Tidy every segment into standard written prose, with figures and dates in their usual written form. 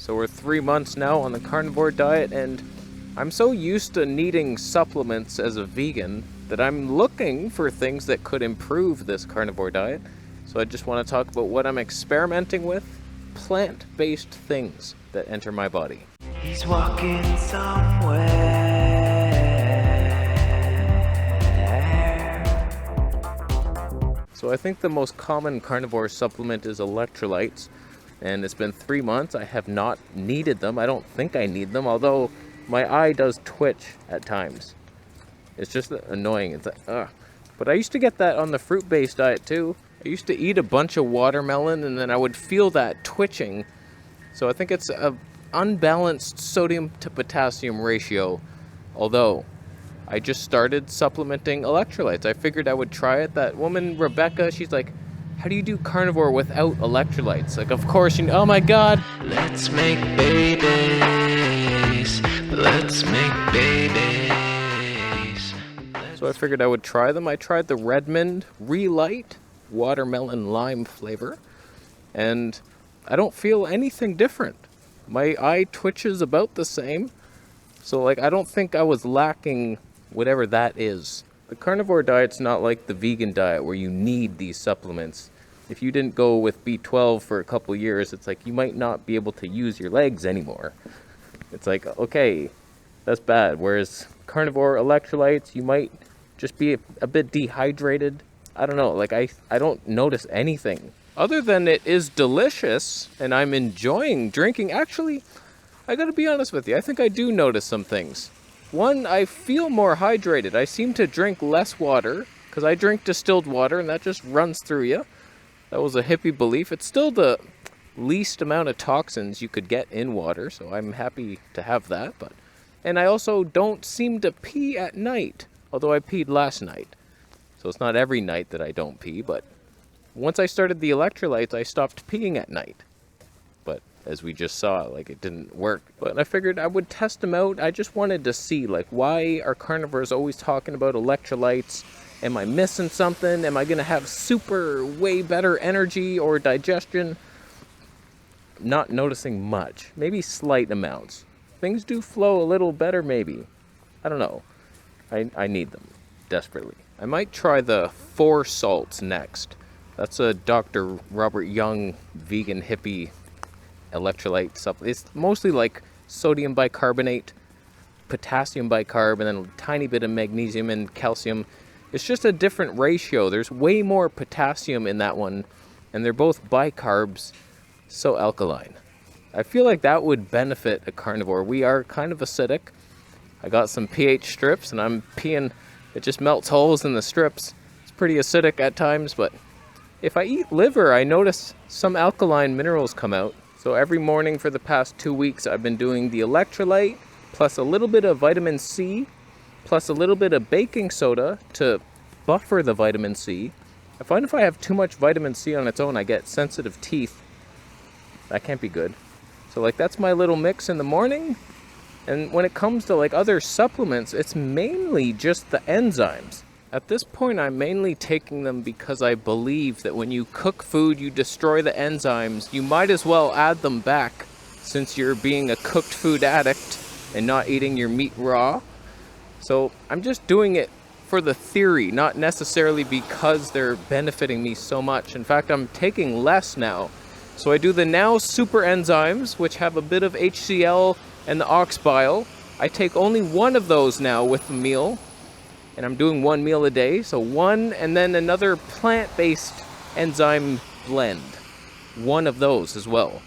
So we're 3 months now on the carnivore diet, and I'm so used to needing supplements as a vegan that I'm looking for things that could improve this carnivore diet. So I just want to talk about what I'm experimenting with, plant-based things that enter my body. He's walking somewhere. So I think the most common carnivore supplement is electrolytes, and it's been 3 months. I have not needed them. I don't think I need them, although my eye does twitch at times. It's just annoying. It's like, ugh. But I used to get that on the fruit-based diet too. I used to eat a bunch of watermelon and then I would feel that twitching. So I think it's an unbalanced sodium to potassium ratio, although I just started supplementing electrolytes. I figured I would try it. That woman, Rebecca, she's like, how do you do carnivore without electrolytes? Like, of course, oh my God. Let's make babies. Let's make babies. So I figured I would try them. I tried the Redmond Relight watermelon lime flavor, and I don't feel anything different. My eye twitches about the same. So like, I don't think I was lacking whatever that is. The carnivore diet's not like the vegan diet where you need these supplements. If you didn't go with B12 for a couple years, it's like you might not be able to use your legs anymore. It's like, okay, that's bad. Whereas carnivore electrolytes, you might just be a bit dehydrated. I don't know, like I don't notice anything. Other than it is delicious and I'm enjoying drinking. Actually, I gotta be honest with you, I think I do notice some things. One, I feel more hydrated. I seem to drink less water because I drink distilled water and that just runs through you. That was a hippie belief. It's still the least amount of toxins you could get in water, so I'm happy to have that. And I also don't seem to pee at night, although I peed last night. So it's not every night that I don't pee, but once I started the electrolytes, I stopped peeing at night. But as we just saw, like, it didn't work. But I figured I would test them out. I just wanted to see, like, why are carnivores always talking about electrolytes? Am I missing something? Am I going to have super, way better energy or digestion? Not noticing much. Maybe slight amounts. Things do flow a little better, maybe. I don't know. I need them desperately. I might try the 4 salts next. That's a Dr. Robert Young vegan hippie electrolyte supplement. It's mostly like sodium bicarbonate, potassium bicarb, and then a tiny bit of magnesium and calcium. It's just a different ratio. There's way more potassium in that one, and they're both bicarbs, so alkaline. I feel like that would benefit a carnivore. We are kind of acidic. I got some pH strips, and I'm peeing. It just melts holes in the strips. It's pretty acidic at times, but if I eat liver, I notice some alkaline minerals come out. So every morning for the past 2 weeks, I've been doing the electrolyte, plus a little bit of vitamin C, plus a little bit of baking soda to buffer the vitamin C. I find if I have too much vitamin C on its own, I get sensitive teeth. That can't be good. So like, that's my little mix in the morning. And when it comes to like other supplements, it's mainly just the enzymes. At this point, I'm mainly taking them because I believe that when you cook food, you destroy the enzymes. You might as well add them back since you're being a cooked food addict and not eating your meat raw. So I'm just doing it for the theory, not necessarily because they're benefiting me so much. In fact, I'm taking less now. So I do the Now Super Enzymes, which have a bit of HCl and the ox bile. I take only one of those now with the meal, and I'm doing 1 meal a day. So one, and then another plant-based enzyme blend. One of those as well.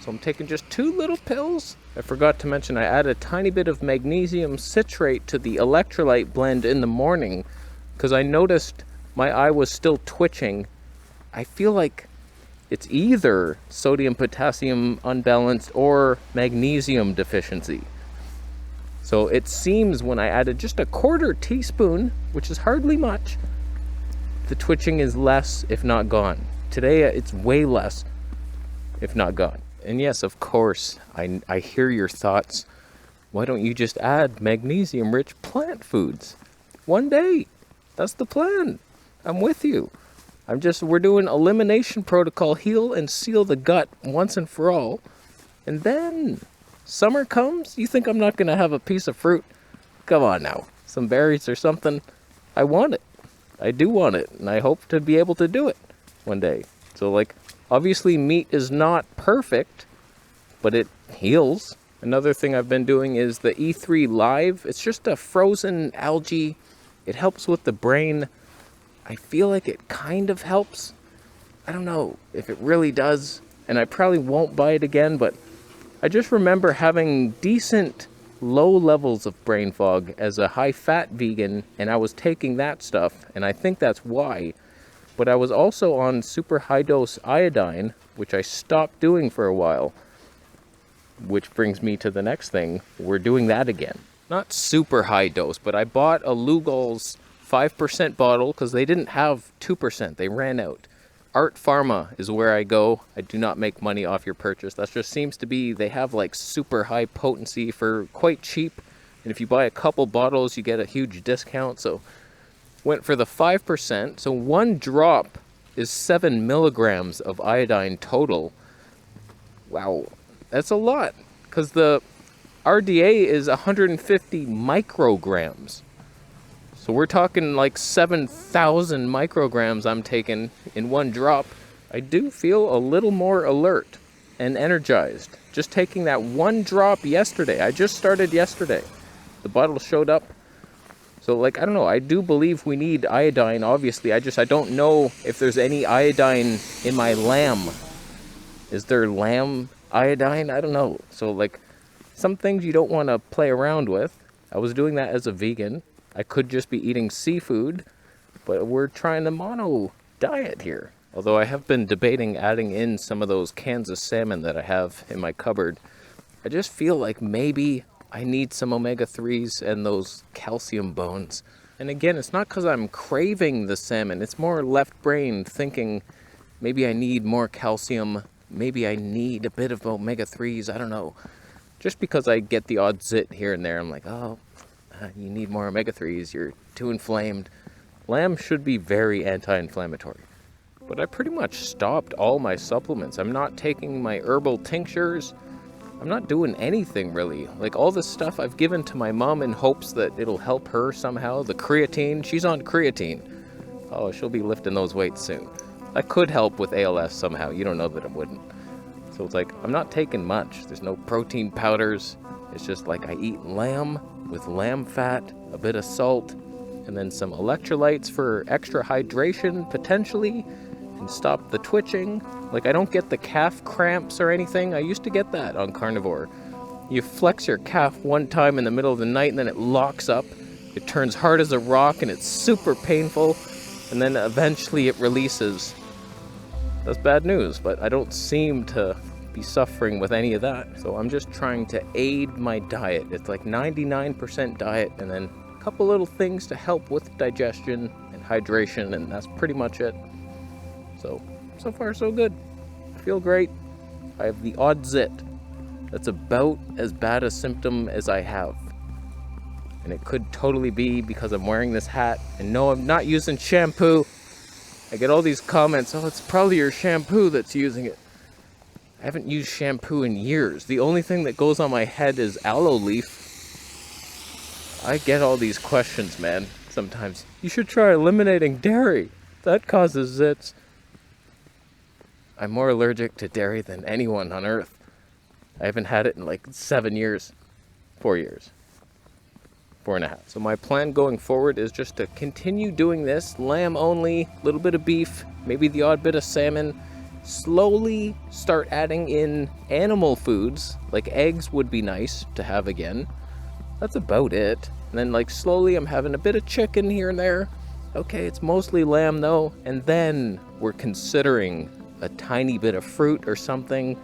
So I'm taking just 2 little pills. I forgot to mention I add a tiny bit of magnesium citrate to the electrolyte blend in the morning because I noticed my eye was still twitching. I feel like it's either sodium potassium unbalanced or magnesium deficiency. So it seems when I added just a 1/4 teaspoon, which is hardly much, the twitching is less, if not gone. Today it's way less, if not gone. And yes, of course, I hear your thoughts. Why don't you just add magnesium-rich plant foods? One day. That's the plan. I'm with you. We're doing elimination protocol, heal and seal the gut once and for all. And then summer comes, you think I'm not going to have a piece of fruit? Come on now. Some berries or something. I want it. I do want it, and I hope to be able to do it one day. So, like, obviously meat is not perfect, but it heals. Another thing I've been doing is the E3 Live. It's just a frozen algae. It helps with the brain. I feel like it kind of helps. I don't know if it really does, and I probably won't buy it again, but I just remember having decent low levels of brain fog as a high-fat vegan, and I was taking that stuff, and I think that's why. But I was also on super high-dose iodine, which I stopped doing for a while, which brings me to the next thing. We're doing that again. Not super high dose, but I bought a Lugol's 5% bottle because they didn't have 2%. They ran out. Art Pharma is where I go. I do not make money off your purchase. That just seems to be, they have like super high potency for quite cheap. And if you buy a couple bottles, you get a huge discount. So went for the 5%. So one drop is 7 milligrams of iodine total. Wow, that's a lot. Because the RDA is 150 micrograms. So we're talking like 7,000 micrograms I'm taking in one drop. I do feel a little more alert and energized. Just taking that one drop yesterday. I just started yesterday. The bottle showed up. So like, I don't know, I do believe we need iodine, obviously. I don't know if there's any iodine in my lamb. Is there lamb iodine? I don't know. So like, some things you don't want to play around with. I was doing that as a vegan. I could just be eating seafood, but we're trying the mono diet here. Although I have been debating adding in some of those cans of salmon that I have in my cupboard. I just feel like maybe I need some omega-3s and those calcium bones. And again, it's not because I'm craving the salmon. It's more left-brained thinking maybe I need more calcium. Maybe I need a bit of omega-3s. I don't know. Just because I get the odd zit here and there, I'm like, oh, you need more omega-3s, you're too inflamed. Lamb should be very anti-inflammatory. But I pretty much stopped all my supplements. I'm not taking my herbal tinctures. I'm not doing anything really. Like all the stuff I've given to my mom in hopes that it'll help her somehow. The creatine, she's on creatine. Oh, she'll be lifting those weights soon. That could help with ALS somehow. You don't know that it wouldn't. So it's like, I'm not taking much. There's no protein powders. It's just like I eat lamb with lamb fat, a bit of salt, and then some electrolytes for extra hydration, potentially, and stop the twitching. Like, I don't get the calf cramps or anything. I used to get that on Carnivore. You flex your calf one time in the middle of the night, and then it locks up. It turns hard as a rock, and it's super painful, and then eventually it releases. That's bad news, but I don't seem to be suffering with any of that. So I'm just trying to aid my diet. It's like 99% diet and then a couple little things to help with digestion and hydration, and that's pretty much it. So far so good. I feel great. I have the odd zit. That's about as bad a symptom as I have. And it could totally be because I'm wearing this hat. And no, I'm not using shampoo. I get all these comments, oh, it's probably your shampoo that's using it. I haven't used shampoo in years. The only thing that goes on my head is aloe leaf. I get all these questions, man, sometimes. You should try eliminating dairy. That causes zits. I'm more allergic to dairy than anyone on earth. I haven't had it in like 7 years. 4 years. 4.5. So my plan going forward is just to continue doing this. Lamb only, a little bit of beef, maybe the odd bit of salmon. Slowly start adding in animal foods, like eggs would be nice to have again. That's about it. And then like slowly I'm having a bit of chicken here and there. Okay, it's mostly lamb though. And then we're considering a tiny bit of fruit or something.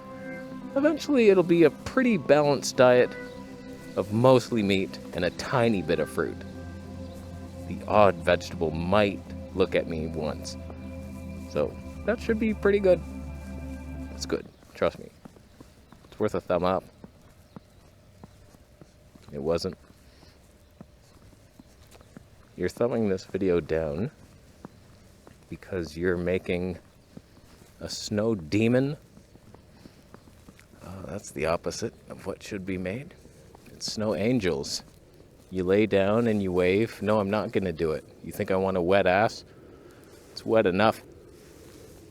Eventually it'll be a pretty balanced diet of mostly meat and a tiny bit of fruit. The odd vegetable might look at me once. So that should be pretty good. It's good, trust me. It's worth a thumb up. It wasn't. You're thumbing this video down because you're making a snow demon. That's the opposite of what should be made. It's snow angels. You lay down and you wave. No, I'm not going to do it. You think I want a wet ass? It's wet enough.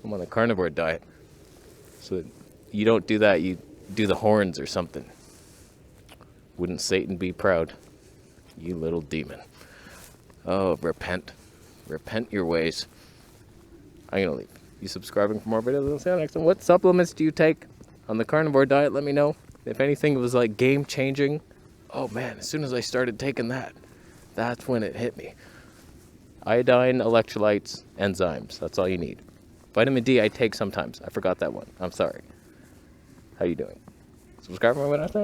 I'm on the carnivore diet. So you don't do that. You do the horns or something. Wouldn't Satan be proud? You little demon. Oh, repent. Repent your ways. I'm going to leave. You subscribing for more videos? I'll see you next time. What supplements do you take on the carnivore diet? Let me know. If anything was like game changing. Oh man, as soon as I started taking that, that's when it hit me. Iodine, electrolytes, enzymes. That's all you need. Vitamin D I take sometimes. I forgot that one. I'm sorry. How you doing? Subscribe for more videos?